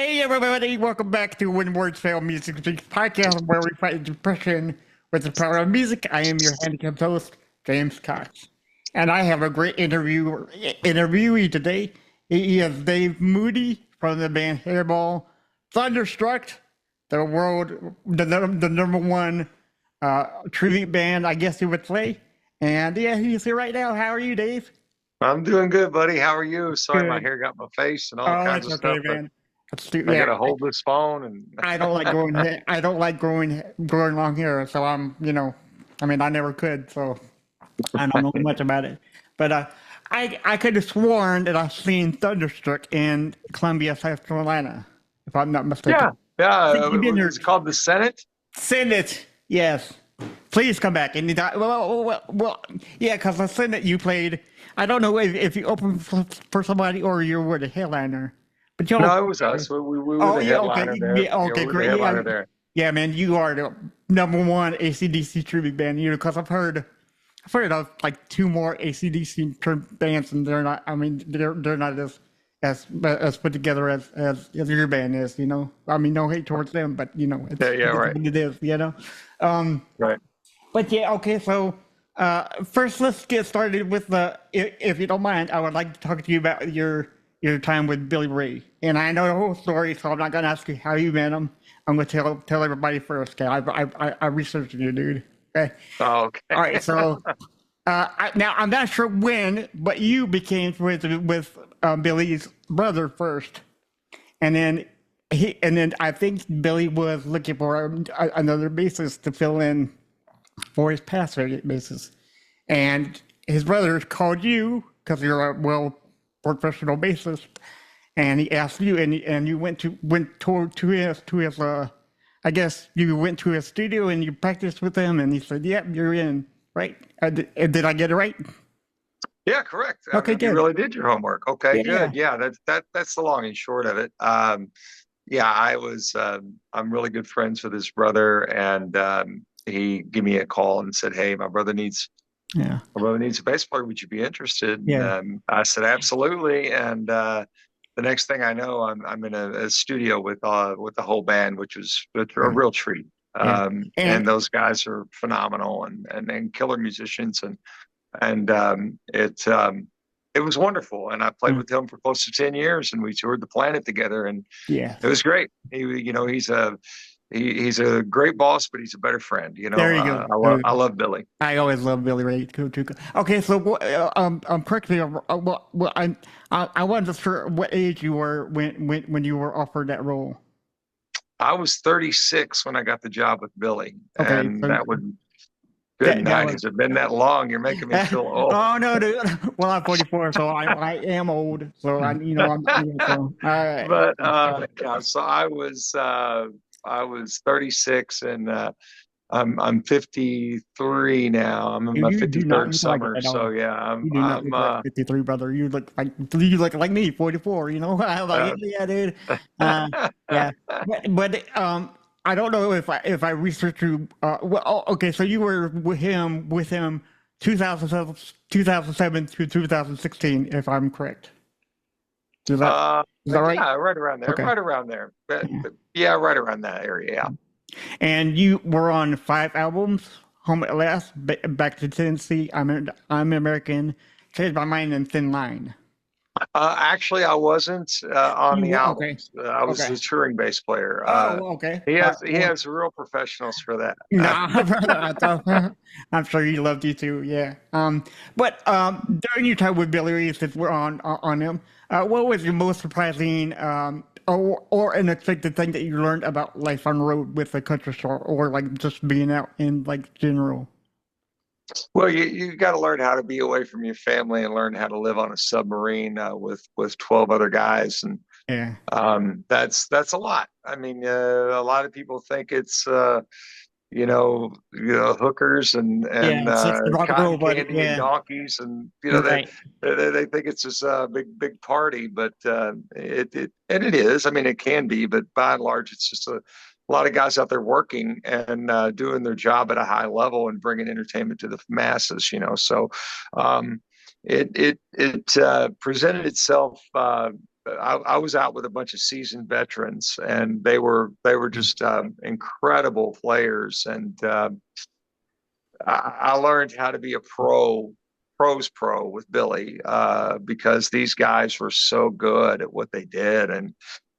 Hey everybody, welcome back to When Words Fail Music Speaks podcast, where we fight depression with the power of music. I am your handicapped host, James Cox, and I have a great interviewee today. He is Dave Moody from the band Hairball, Thunderstruck, the number one tribute band, I guess you would say. And yeah, he's here right now. How are you, Dave? I'm doing good, buddy. How are you? Sorry, my Good. hair got in my face and all Oh, kinds it's of okay, stuff, but man. I Yeah, gotta hold this phone and I don't like growing hair. I don't like growing long hair. So I mean, I never could. So I don't know much about it. But I could have sworn that I've seen Thunderstruck in Columbia, South Carolina, if I'm not mistaken. yeah, yeah. I think you've been there. It's called the Senate. Send it. Yes. Please come back anytime. Yeah, because the Senate you played. I don't know if you opened for somebody or you were the headliner. But you No, it was us. We were Oh the yeah, okay, headliner there. yeah, Yeah, okay, we were the great. headliner there. Yeah, man, you are the number one ACDC tribute band. Because I've heard of like two more ACDC bands, and they're not. I mean, they're not as put together as your band is. I mean, no hate towards them, but Yeah, yeah, it's right, what it is. Um, right. but yeah, okay. So first, let's get started with if you don't mind, I would like to talk to you about your time with Billy Ray. And I know the whole story, so I'm not gonna ask you how you met him. I'm gonna tell everybody first. Okay, I researched you, dude. Okay. Oh, okay. All right. So now I'm not sure when, but you became friends with Billy's brother first, and then I think Billy was looking for another bassist to fill in for his past bassist, and his brother called you because you're a professional bassist, and he asked you, and you went to his I guess you went to his studio and you practiced with him, and he said, "Yep, you're in." Right? Did I get it right? Yeah, correct. I Okay, mean, you good. really did your homework. Okay, Yeah, good. Yeah, that's the long and short of it. Yeah, I'm really good friends with his brother, and he gave me a call and said, "Hey, yeah, my brother needs a bass player. Would you be interested?" And yeah, I said, "Absolutely." And the next thing I know, I'm in a studio with the whole band, which was a yeah, real treat. yeah. And And those guys are phenomenal and killer musicians, and it was wonderful. And I played mm, with him for close to 10 years, and we toured the planet together, and yeah, it was great. He's a great boss, but he's a better friend. there you go. I love Billy. I always love Billy Ray too. Okay, so correct me. I wasn't sure what age you were when you were offered that role. I was 36 when I got the job with Billy, Okay, and so that would good that night. was. Has it been that long? You're making me feel old. Oh no, dude. Well, I'm 44, so I am old. So so all right. But yeah, so I was 36, and I'm 53 now. I'm in my You do not 53rd look like it summer. at So all. yeah, You do not look like 53, brother. You look like me, 44. I'm like, uh, yeah, dude. Uh, yeah, but I don't know if I researched you. Okay, so you were with him 2007 to 2016, if I'm correct. Is that uh, is that right? yeah, right around there, Okay. right around there. Yeah. Yeah, right around that area. Yeah. And you were on 5 albums: Home at Last, Back to Tennessee, I'm American, Change My Mind, and Thin Line. Actually, I wasn't on You the were okay. albums. I was Okay. the touring bass player. Oh, okay. He Well, has real professionals for that. nah, brother, I'm sure he loved you too. Yeah. But during your time with Billy Ray, since we're on him, what was your most surprising or unexpected thing that you learned about life on the road with the country store, or like just being out in like general? Well, you got to learn how to be away from your family and learn how to live on a submarine with 12 other guys, and Yeah. that's a lot. I mean, a lot of people think it's hookers Yeah. and It's just the rock and roll, cotton buddy. candy and Yeah. donkeys, and You're right. they think it's just a big party, but it is. I mean, it can be, but by and large, it's just a lot of guys out there working and doing their job at a high level and bringing entertainment to the masses. So um, it presented itself I was out with a bunch of seasoned veterans, and they were just incredible players. And I learned how to be a pros pro with Billy because these guys were so good at what they did. And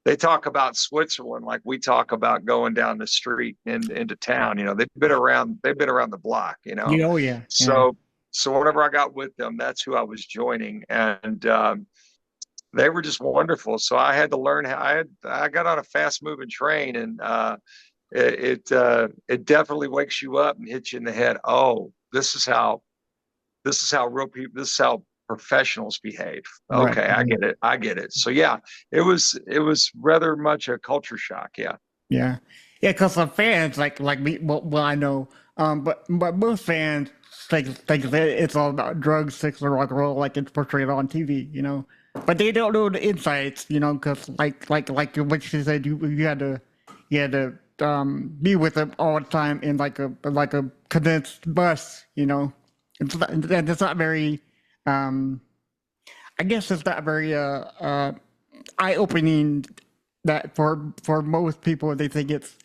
they talk about Switzerland like we talk about going down the street into town. You know, they've been around the block. You know, Yeah, oh yeah, yeah. so whenever I got with them, that's who I was joining, and they were just wonderful. So I had to learn how I got on a fast moving train, and it definitely wakes you up and hits you in the head. Oh, this is how real people, this is how professionals behave. Right. Okay, I get it. I get it. So yeah, it was rather much a culture shock. Yeah. Yeah, yeah. Because the fans like me. Well, I know. But most fans think that it's all about drugs, sex, and rock and roll, like it's portrayed on TV. You know, but they don't know the insights. You know, because like what you said, you had to be with them all the time in like a condensed bus. You know, it's not very. I guess it's not very eye opening that for most people they think it's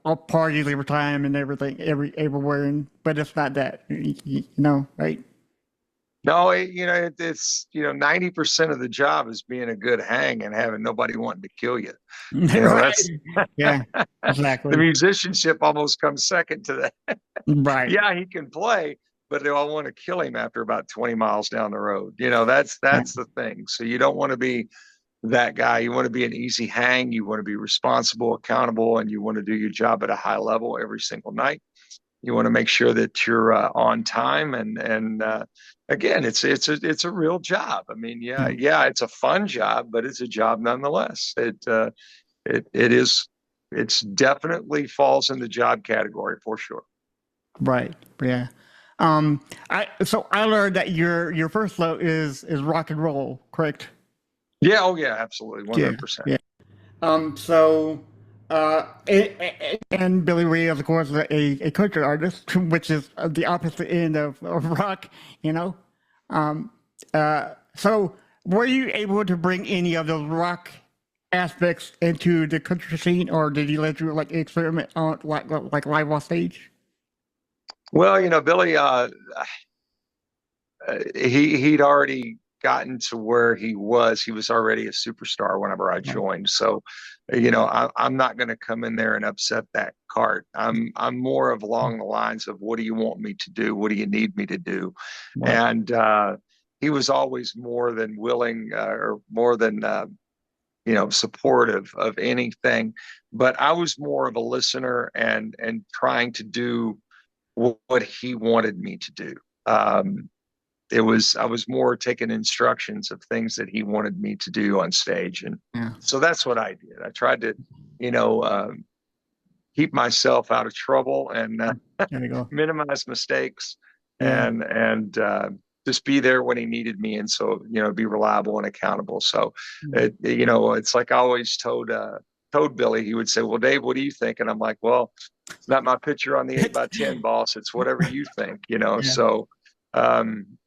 all parties every time and everything everywhere, but it's not that, right? No, it's 90% of the job is being a good hang and having nobody wanting to kill you. Right. That's Yeah, the exactly. musicianship almost comes second to that. Right. Yeah, he can play, but they all want to kill him after about 20 miles down the road. That's Yeah. the thing. So you don't want to be that guy. You want to be an easy hang. You want to be responsible, accountable, and you want to do your job at a high level every single night. You want to make sure that you're on time, and again, it's a real job. I mean, yeah, it's a fun job, but it's a job nonetheless. It's definitely falls in the job category for sure. Right. Yeah. I learned that your first love is rock and roll, correct? Yeah, oh yeah, absolutely, Yeah. 100%. Yeah. So, and Billy Ray is, of course, a country artist, which is the opposite end of rock, you know. Um, so, were you able to bring any of those rock aspects into the country scene, or did you let you like experiment on like live on stage? Well, Billy, he'd already gotten to where he was. He was already a superstar whenever I Right. joined. So, I'm not going to come in there and upset that cart. I'm more of along the lines of, what do you want me to do? What do you need me to do? Right. And he was always more than willing, or more than supportive of anything. But I was more of a listener and trying to do what he wanted me to do. I was more taking instructions of things that he wanted me to do on stage, and Yeah. so that's what I did. I tried to, you know, keep myself out of trouble and There you go. minimize mistakes, Yeah. and just be there when he needed me, and so be reliable and accountable. So, it's like I always told Billy. He would say, "Well, Dave, what do you think?" And I'm like, "Well, it's not my picture on the 8x10, boss. It's whatever you think, Yeah. So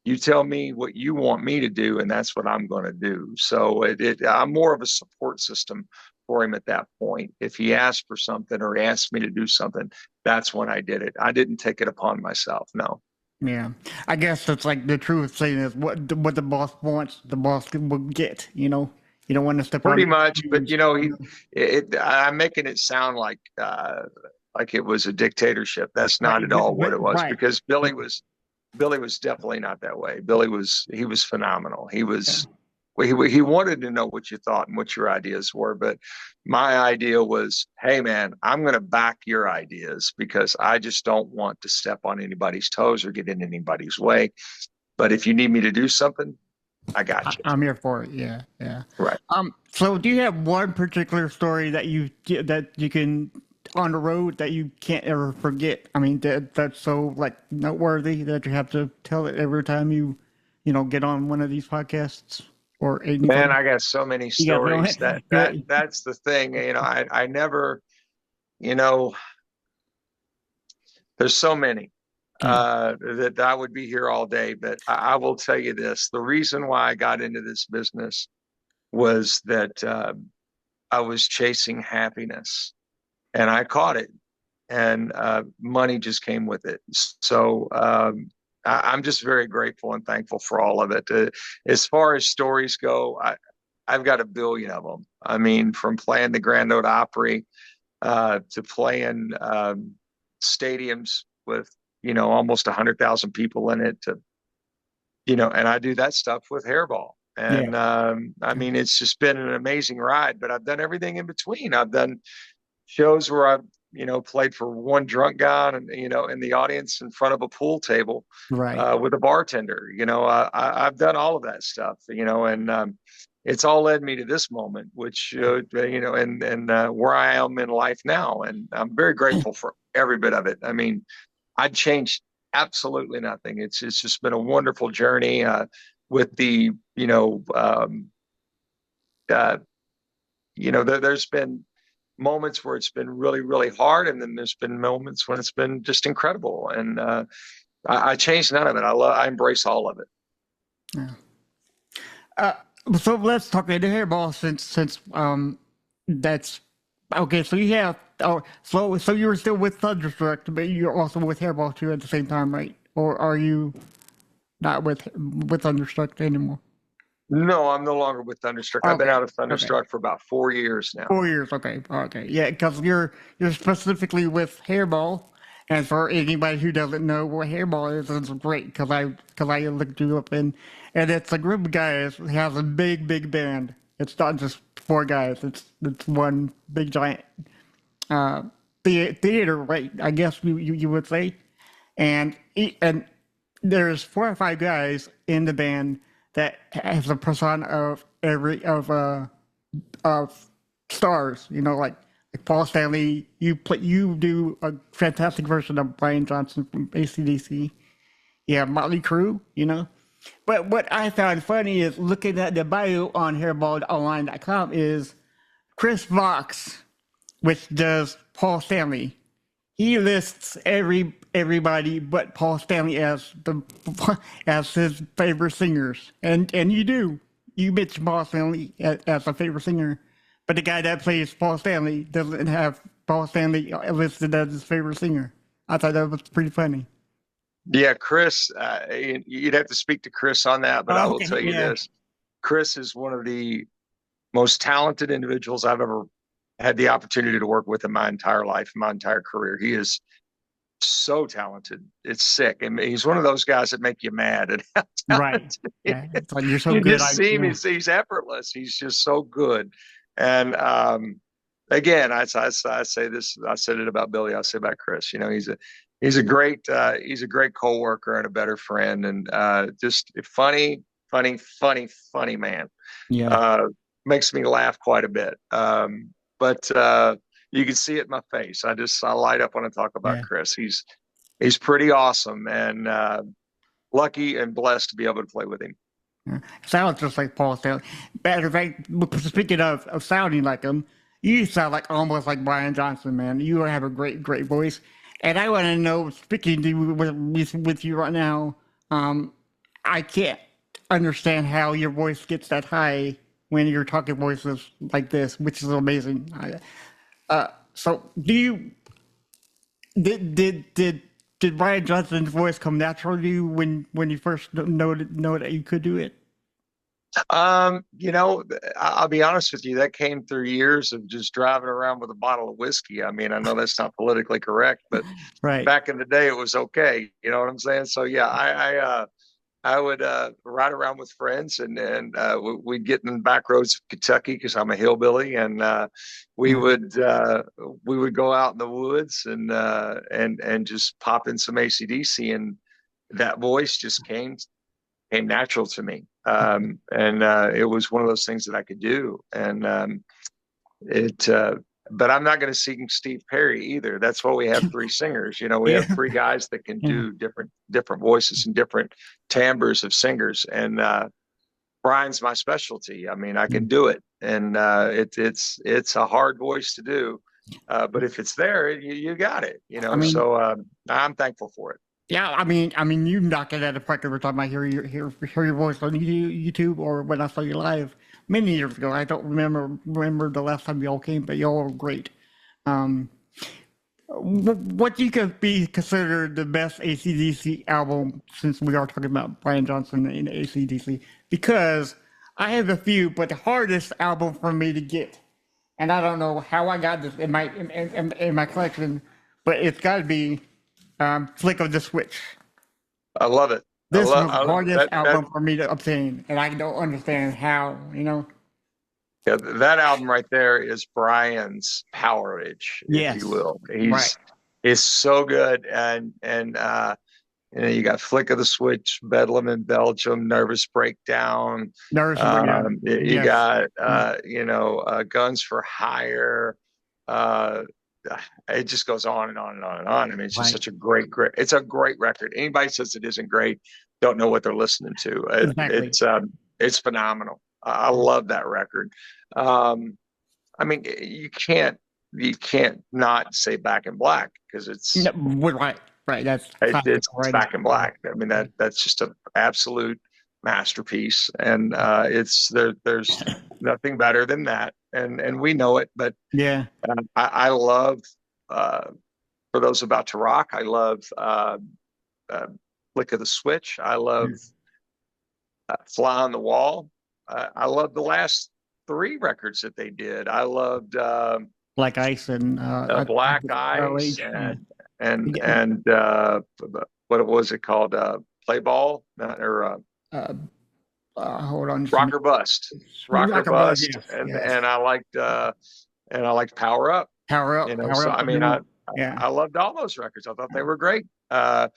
you tell me what you want me to do, and that's what I'm going to do." So I'm more of a support system for him at that point. If he asked for something or he asked me to do something, that's when I did it. I didn't take it upon myself. No. Yeah, I guess it's like the truth saying is what the boss wants, the boss will get. You don't want to step Pretty on. much, but You know? I'm making it sound like it was a dictatorship. That's not Right, at all what it was, right. because Billy was definitely not that way. He was phenomenal. Yeah. He wanted to know what you thought and what your ideas were, but my idea was, hey man, I'm going to back your ideas because I just don't want to step on anybody's toes or get in anybody's way. But if you need me to do something, I got you. I'm here for it. Yeah, yeah. Right. So do you have one particular story that you can on the road that you can't ever forget? I mean, that's so like noteworthy that you have to tell it every time get on one of these podcasts or Man, anything. I got so many You got no. stories. That's the thing. I never, you know, there's so many Yeah. that I would be here all day. But I will tell you this: the reason why I got into this business was that I was chasing happiness, and I caught it, and money just came with it. So I'm just very grateful and thankful for all of it. As far as stories go, I've got a billion of them. I mean, from playing the Grand Ole Opry to playing stadiums with, almost 100,000 people in it, to, and I do that stuff with Hairball. And I mean, it's just been an amazing ride, but I've done everything in between. I've done shows where I've, played for one drunk guy and, in the audience in front of a pool table Right. with a bartender. I've done all of that stuff, and it's all led me to this moment, which, and where I am in life now. And I'm very grateful for every bit of it. I mean, I'd change absolutely nothing. It's just been a wonderful journey with the, there's been moments where it's been really, really hard. And then there's been moments when it's been just incredible. And I changed none of it. I embrace all of it. Yeah. So let's talk about the Hairball since that's okay. So you have so you were still with Thunderstruck, but you're also with Hairball too at the same time, right? Or are you not with Thunderstruck anymore? No, I'm no longer with Thunderstruck. I've been out of Thunderstruck for about 4 years now. 4 years, okay, yeah, because you're specifically with Hairball, and for anybody who doesn't know what Hairball is, it's great because I looked you up and it's a group of guys who has a big band. It's not just four guys. It's one big giant theater, right? I guess you would say, and there's 4 or 5 guys in the band that has a persona of of stars, like Paul Stanley. You do a fantastic version of Brian Johnson from ACDC. Yeah, Motley Crue, But what I found funny is looking at the bio on hairballonline.com is Chris Vox, which does Paul Stanley. He lists everybody but Paul Stanley as his favorite singers, and you mention Paul Stanley as a favorite singer, but the guy that plays Paul Stanley doesn't have Paul Stanley listed as his favorite singer. I thought that was pretty funny. Yeah, Chris, you'd have to speak to Chris on that, but I will tell you this: Chris is one of the most talented individuals I've ever had the opportunity to work with in my entire life, my entire career. He is so talented. It's sick. And he's one of those guys that make you mad. Right. Yeah. It's like, you're so you good. Just see him, he's effortless. He's just so good. And again, I say this, I said it about Billy, I say about Chris. He's a great co-worker and a better friend, and just funny man. Yeah. Makes me laugh quite a bit. But you can see it in my face. I light up when I talk about Chris. He's pretty awesome, and lucky and blessed to be able to play with him. Yeah. Sounds just like Paul Stanley. Matter of fact, speaking of sounding like him, you sound like almost like Brian Johnson, man. You have a great voice. And I want to know, speaking to with you right now, I can't understand how your voice gets that high when you're talking voices like this, which is amazing. So did Brian Johnson's voice come natural to you when you first know that you could do it? I'll be honest with you, that came through years of just driving around with a bottle of whiskey. I mean, I know that's not politically correct, but right. Back in the day it was okay. You know what I'm saying? So yeah, I would ride around with friends, and we'd get in the back roads of Kentucky because I'm a hillbilly, and we would go out in the woods and just pop in some ACDC, and that voice just came natural to me, and it was one of those things that I could do, and but I'm not going to sing Steve Perry either. That's why we have 3 singers. We have 3 guys that can do different voices and different timbres of singers. And Brian's my specialty. I mean, I can do it, and it's a hard voice to do, but if it's there, you got it. So I'm thankful for it. Yeah, I mean, you knock it out of the park every time I hear your voice on YouTube or when I saw you live. many years ago. I don't remember the last time y'all came, but y'all were great. Um, what you could be considered the best ACDC album, since we are talking about Brian Johnson and ACDC? Because I have a few, but the hardest album for me to get, and I don't know how I got this in my collection, but it's got to be Flick of the Switch. I love it. This was the I love hardest album for me to obtain, and I don't understand how, yeah, that album right there is Brian's powerage, if Yes, you will. right. He's so good, and you got Flick of the Switch, Bedlam in Belgium, Nervous Breakdown. Nervous Breakdown. You Yes. got Guns for Hire. It just goes on and on and on and on. I mean, it's just such a great. It's a great record. Anybody says it isn't great, don't know what they're listening to. Exactly. It's phenomenal. I love that record. I mean, you can't not say Back in Black, because it's No, right. That's it's Back in Black. I mean, that's just an absolute masterpiece, and there's nothing better than that, and we know it. But yeah, I love For Those About to Rock. I love Flick of the Switch. I love Fly on the Wall. I love the last 3 records that they did. I loved Black Ice and Black Ice and what was it called? Play Ball hold on. Rocker Bust. Rocker Bust. Yes, and I liked Power Up. Power Up. So Up, I mean, I loved all those records. I thought they were great. I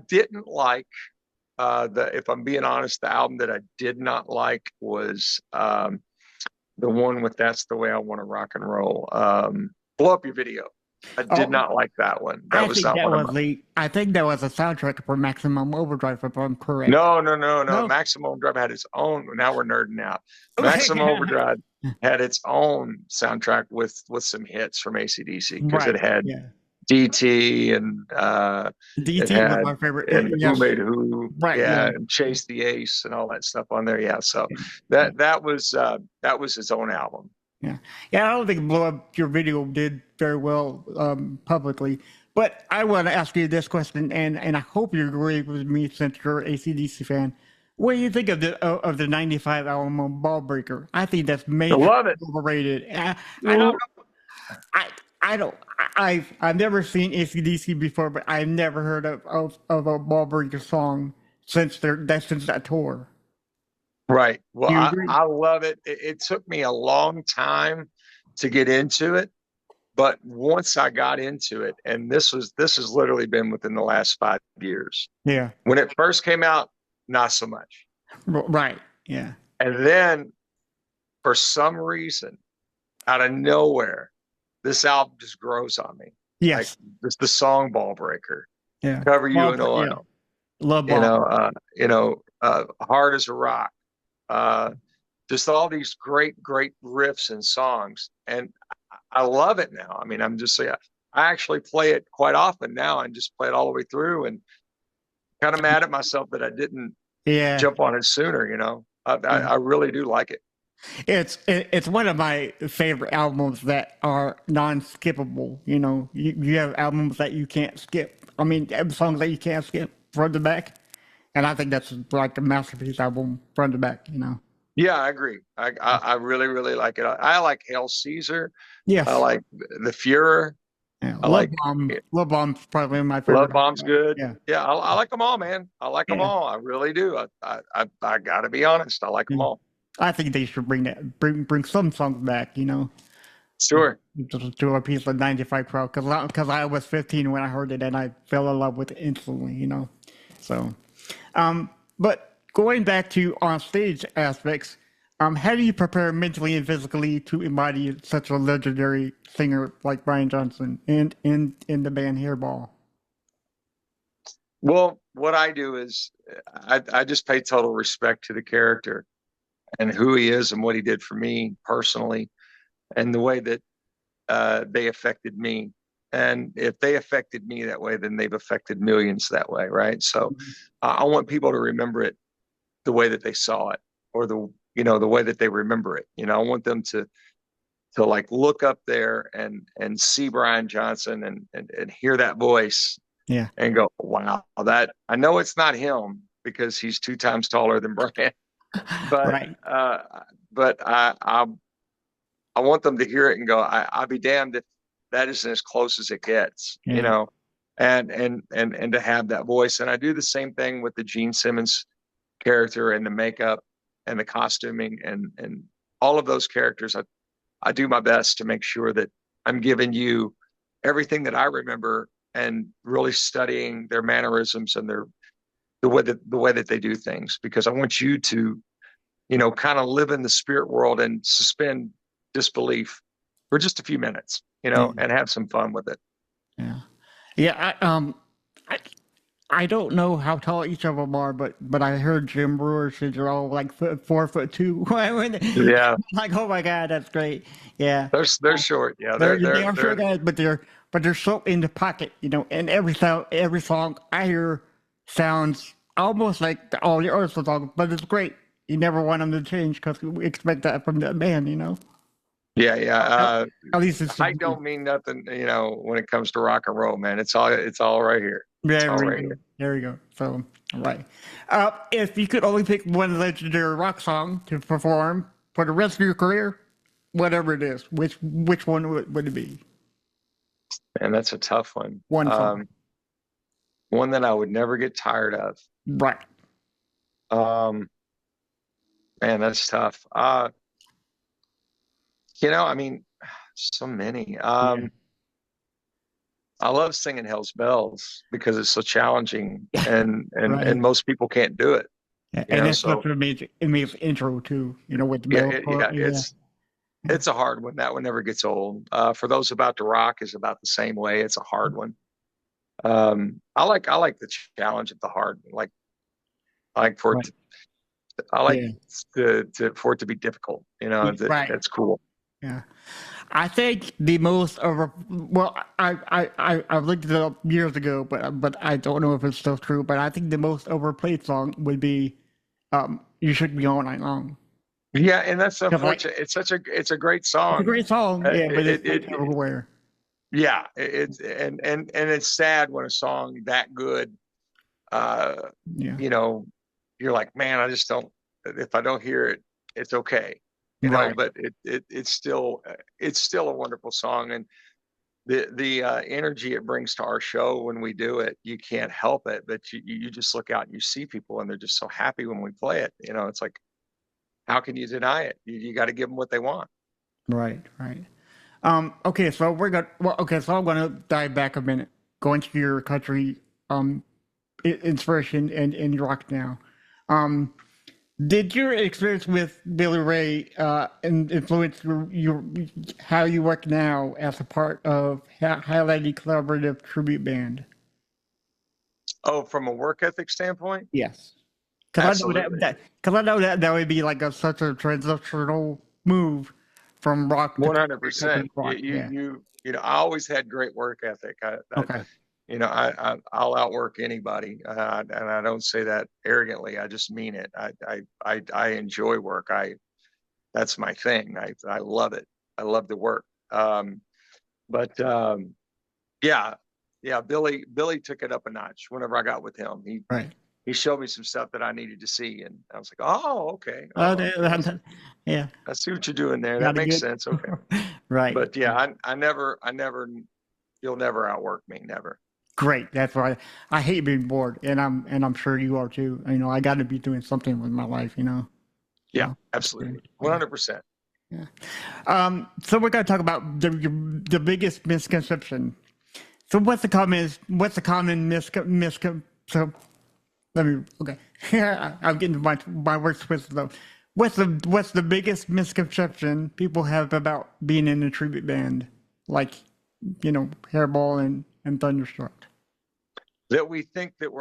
didn't like if I'm being honest, the album that I did not like was the one with That's the Way I Want to Rock and Roll. Blow Up Your Video. I did not like that one. I think that was a soundtrack for Maximum Overdrive, if I'm correct. No. Maximum Overdrive had its own. Now we're nerding out. Maximum Overdrive had its own soundtrack with some hits from ACDC, because it had DT and DT was my favorite. And Who Made Who, and Chase the Ace and all that stuff on there. Yeah, so that was his own album. Yeah, I don't think Blow Up Your Video did very well publicly. But I want to ask you this question, and I hope you agree with me since you're an AC/DC fan. What do you think of the '95 album Ball Breaker? I think that's major overrated. I've never seen AC/DC before, but I've never heard of a Ball Breaker song since that tour. Right. Well, I love it. It took me a long time to get into it, but once I got into it, and this has literally been within the last 5 years. Yeah. When it first came out, not so much. Right. Yeah. And then, for some reason, out of nowhere, this album just grows on me. Yes. Like, just the song Ball Breaker. Yeah. Cover You in Oil. Yeah. Love Ball. Hard as a Rock. Just all these great riffs and songs, and I love it now. I mean, I actually play it quite often now, and just play it all the way through, and kind of mad at myself that I didn't jump on it sooner. I really do like it. It's one of my favorite albums that are non-skippable. You have albums that you can't skip. I mean, songs that you can't skip front to back. And I think that's like a masterpiece album, front to back, Yeah, I agree. I really, really like it. I like Hail Caesar. Yes. I like The Fuhrer. Yeah, Love Bomb's probably my favorite. Love Bomb's good. Yeah, I like them all, man. I like them all. I really do. I got to be honest. I like them all. I think they should bring some songs back, Sure. To a piece of 95 Pro, because I was 15 when I heard it, and I fell in love with it instantly, So... but going back to on stage aspects, how do you prepare mentally and physically to embody such a legendary singer like Brian Johnson and in the band Hairball? Well, what I do is I just pay total respect to the character and who he is and what he did for me personally, and the way that they affected me. And if they affected me that way, then they've affected millions that way, right? So I want people to remember it the way that they saw it, or the the way that they remember it. I want them to like look up there and see Brian Johnson and hear that voice Yeah. and go, wow, that I know it's not him because he's 2 times taller than Brian, but Right. I want them to hear it and go, I'll be damned if that isn't as close as it gets, Yeah. and to have that voice. And I do the same thing with the Gene Simmons character and the makeup and the costuming and all of those characters. I do my best to make sure that I'm giving you everything that I remember and really studying their mannerisms and the way that they do things, because I want you to, kind of live in the spirit world and suspend disbelief for just a few minutes, Yeah. and have some fun with it. Yeah. Yeah. I, I don't know how tall each of them are, but I heard Jim Brewer said they're all like 4'2". Yeah, Like, oh my God, that's great. Yeah. they're short. Yeah, They're short guys, but they're so in the pocket, and every song I hear sounds almost like all the other songs, but it's great. You never want them to change because we expect that from the band, yeah, yeah. At least it's I don't mean nothing, when it comes to rock and roll, man. It's all right here. It's all right here. There we go. So, all right. If you could only pick one legendary rock song to perform for the rest of your career, whatever it is, which one would it be? And that's a tough one. One song. One that I would never get tired of. Right. Man, that's tough. I mean, so many. I love singing Hell's Bells because it's so challenging and Right. and most people can't do it. And it's such an amazing intro too, with the bell. It's a hard one. That one never gets old. For those about to rock is about the same way. It's a hard one. I like the challenge of the hard. I like for it for it to be difficult. That's cool. Yeah. I think the most I looked it up years ago, but I don't know if it's still true. But I think the most overplayed song would be "You Shook Me All Night Long." Yeah, and that's unfortunate. It's a great song. It's a great song, yeah, but it's everywhere. Yeah, it's and it's sad when a song that good, you're like, man, I just don't. If I don't hear it, it's okay. But it's still a wonderful song, and the energy it brings to our show when we do it, you can't help it. But you just look out and you see people, and they're just so happy when we play it. It's like, how can you deny it? You got to give them what they want. Right. Okay, so so I'm gonna dive back a minute, going to your country inspiration and rock now. Did your experience with Billy Ray influence how you work now as a part of Highlighting Collaborative Tribute Band? Oh, from a work ethic standpoint? Yes. Absolutely. Because I know that would be like such a transitional move from rock. 100%. Yeah. I always had great work ethic. Okay. I'll outwork anybody, and I don't say that arrogantly. I just mean it. I enjoy work. That's my thing. I love it. I love the work. Billy took it up a notch whenever I got with him. He showed me some stuff that I needed to see, and I was like, oh, okay. Yeah. I see what you're doing there. That makes sense. Okay. Right. But yeah, you'll never outwork me. Never. Great. That's why I hate being bored, and I'm sure you are too. I got to be doing something with my life. Yeah, absolutely, 100%. Yeah. So we're going to talk about the biggest misconception. So what's the common misconception? So okay. I'm getting my words twisted though. What's the biggest misconception people have about being in a tribute band, like Hairball and Thunderstruck? That we think that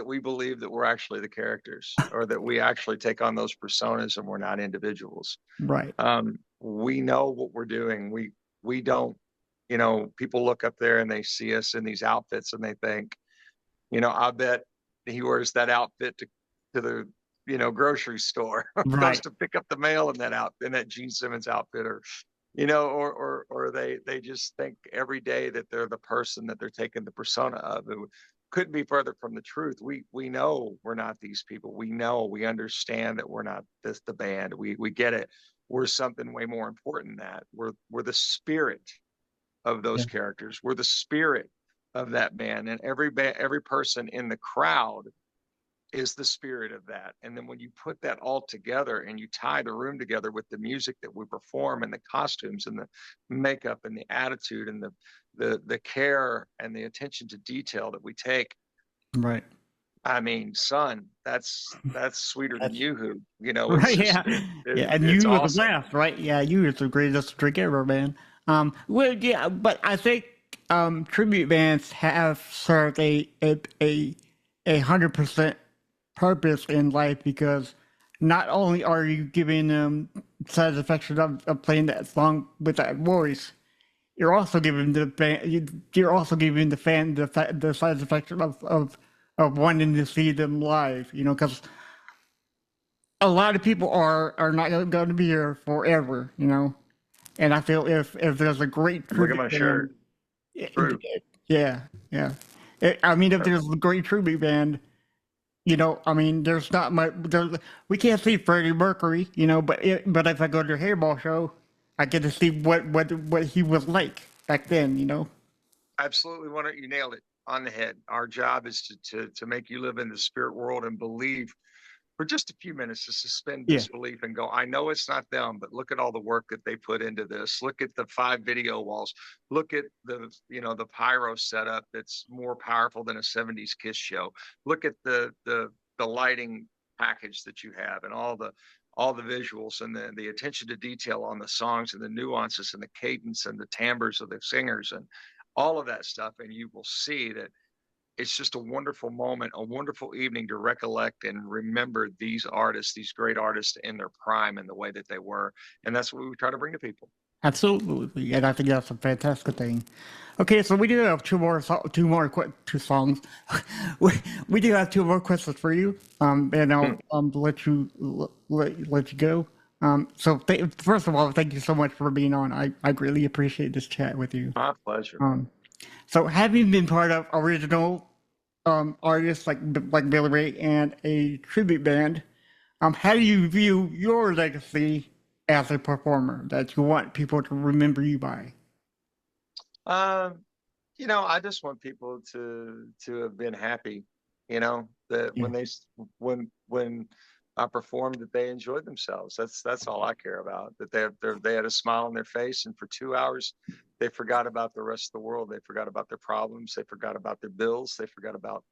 we believe that we're actually the characters, or that we actually take on those personas and we're not individuals. Right. We know what we're doing. We don't, people look up there and they see us in these outfits and they think, I bet he wears that outfit to grocery store, goes Right. to pick up the mail in that Gene Simmons outfit, or or they just think every day that they're the person that they're taking the persona of. It couldn't be further from the truth. We know we're not these people. We understand that we're not the band. We get it. We're something way more important than that. We're the spirit of Yeah. those characters. We're the spirit of that band, and every person in the crowd is the spirit of that. And then when you put that all together and you tie the room together with the music that we perform and the costumes and the makeup and the attitude and the care and the attention to detail that we take, Right. I mean, son, that's sweeter than That's Yoo-hoo. It's right. just Yeah. Yeah. And it's you was the awesome. blast, right? Yeah. You was the greatest drink ever, man. Well, yeah, but I think tribute bands have served a 100% purpose in life because not only are you giving them satisfaction of playing that song with that voice, you're also giving the band, you're also giving the fan the satisfaction of wanting to see them live. Because a lot of people are not going to be here forever. And I feel if there's a great Look at tribute my band, shirt. True. yeah, yeah. I mean, if there's a great tribute band, I mean, there's not much. We can't see Freddie Mercury, but if I go to a Hairball show, I get to see what he was like back then. Absolutely. You nailed it on the head. Our job is to make you live in the spirit world and believe for just a few minutes, to suspend Yeah. disbelief and go, I know it's not them, but look at all the work that they put into this. Look at the 5 video walls. Look at the pyro setup that's more powerful than a 70s Kiss show. Look at the lighting package that you have and all the visuals and the attention to detail on the songs and the nuances and the cadence and the timbres of the singers and all of that stuff. And you will see that it's just a wonderful moment, a wonderful evening to recollect and remember these artists, these great artists in their prime and the way that they were. And that's what we try to bring to people. Absolutely, and I think that's a fantastic thing. Okay, so we do have two songs. we do have two more questions for you, and I'll let you go. So first of all, thank you so much for being on. I greatly appreciate this chat with you. My pleasure. So having been part of original artists like Billy Ray and a tribute band, how do you view your legacy as a performer that you want people to remember you by? Um, I just want people to have been happy, that Yeah. when I performed that they enjoyed themselves. That's all I care about. That they had a smile on their face, and for 2 hours they forgot about the rest of the world. They forgot about their problems. They forgot about their bills. They forgot about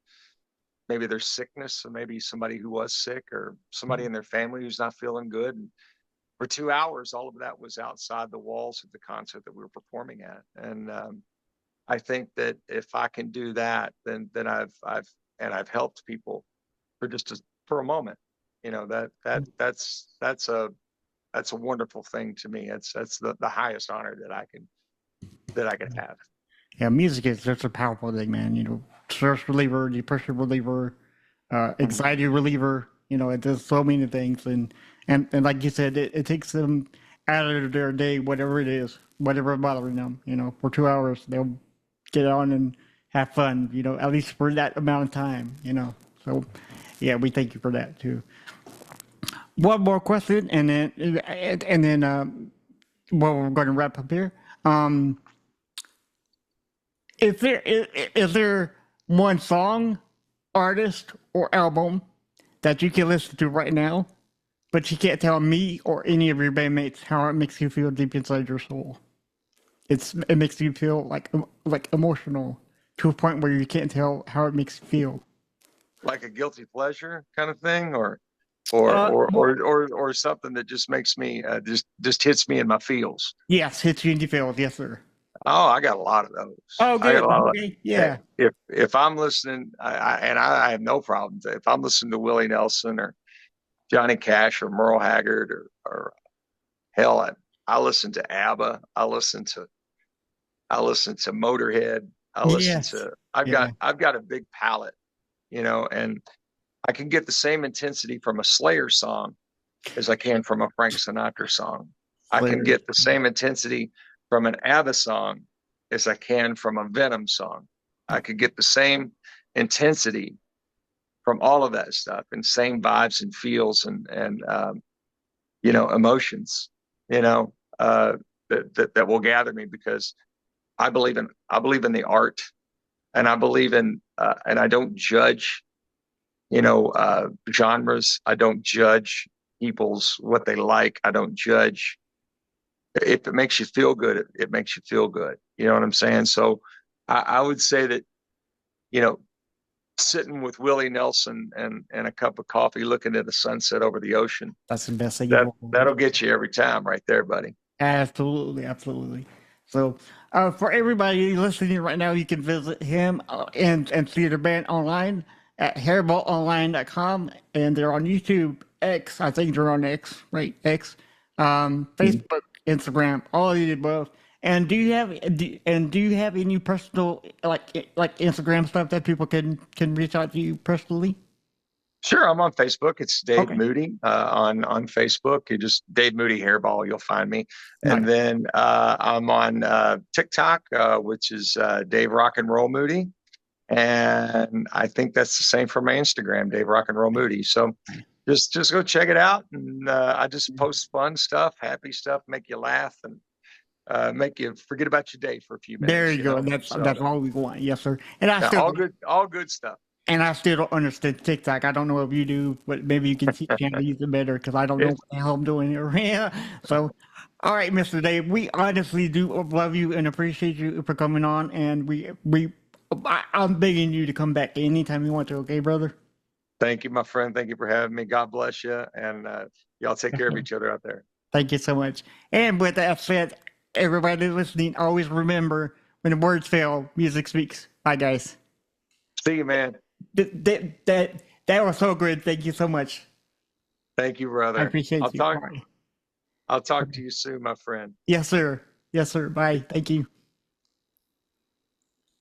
maybe their sickness, or maybe somebody who was sick, or somebody in their family who's not feeling good. And for 2 hours, all of that was outside the walls of the concert that we were performing at. And I think that if I can do that, then I've helped people for a moment. That's a wonderful thing to me. That's the highest honor that I can have. Yeah, music is just a powerful thing, man. Stress reliever, depression reliever, anxiety reliever. It does so many things, and like you said, it takes them out of their day, whatever it is, whatever bothering them. For 2 hours, they'll get on and have fun. At least for that amount of time. So yeah, we thank you for that too. One more question, and then well, we're going to wrap up here. Um, is there one song, artist, or album that you can listen to right now, but you can't tell me or any of your bandmates how it makes you feel deep inside your soul? It makes you feel like emotional to a point where you can't tell how it makes you feel. Like a guilty pleasure kind of thing, or something that just makes me just hits me in my feels. Yes, hits you in the feels. Yes, sir. Oh, I got a lot of those. Oh, I got good. a lot of. Okay. Yeah. If I'm listening, I have no problems. If I'm listening to Willie Nelson or Johnny Cash or Merle Haggard or hell, I listen to ABBA. I listen to Motorhead. I listen Yes. to. I've got Yeah. I've got a big palette, and I can get the same intensity from a Slayer song as I can from a Frank Sinatra song. I can get the same intensity from an ABBA song as I can from a Venom song. I could get the same intensity from all of that stuff, and same vibes and feels and emotions, that will gather me, because I believe in the art, and I believe in and I don't judge genres. I don't judge people's what they like. I don't judge. If it makes you feel good, it makes you feel good. You know what I'm saying? So I would say that, sitting with Willie Nelson and a cup of coffee, looking at the sunset over the ocean, That's the best thing. That'll get you every time right there, buddy. Absolutely, absolutely. So, for everybody listening right now, you can visit him and see their band online at hairballonline.com, and they're on YouTube, X. I think they're on X, right? X, Facebook, Instagram, all of the above. And do you have any personal like Instagram stuff that people can reach out to you personally? Sure, I'm on Facebook. It's Dave Okay. Moody on Facebook. You just Dave Moody Hairball, you'll find me. Nice. And then I'm on TikTok, which is Dave Rock and Roll Moody. And I think that's the same for my Instagram, Dave Rock and Roll Moody. So just go check it out. And I just post fun stuff, happy stuff, make you laugh, and make you forget about your day for a few minutes. There you go. That's all we want. Yes, sir. And all good stuff. And I still don't understand TikTok. I don't know if you do, but maybe you can teach me how to use it better, because I don't know what the hell I'm doing here. Yeah. So, all right, Mr. Dave, we honestly do love you and appreciate you for coming on. And I'm begging you to come back anytime you want to. Okay, brother? Thank you, my friend. Thank you for having me. God bless you. And y'all take care of each other out there. Thank you so much. And with that said, everybody listening, always remember, when the words fail, music speaks. Bye, guys. See you, man. That was so good. Thank you so much. Thank you, brother. I appreciate you. I'll talk to you soon, my friend. Yes, sir. Yes, sir. Bye. Thank you.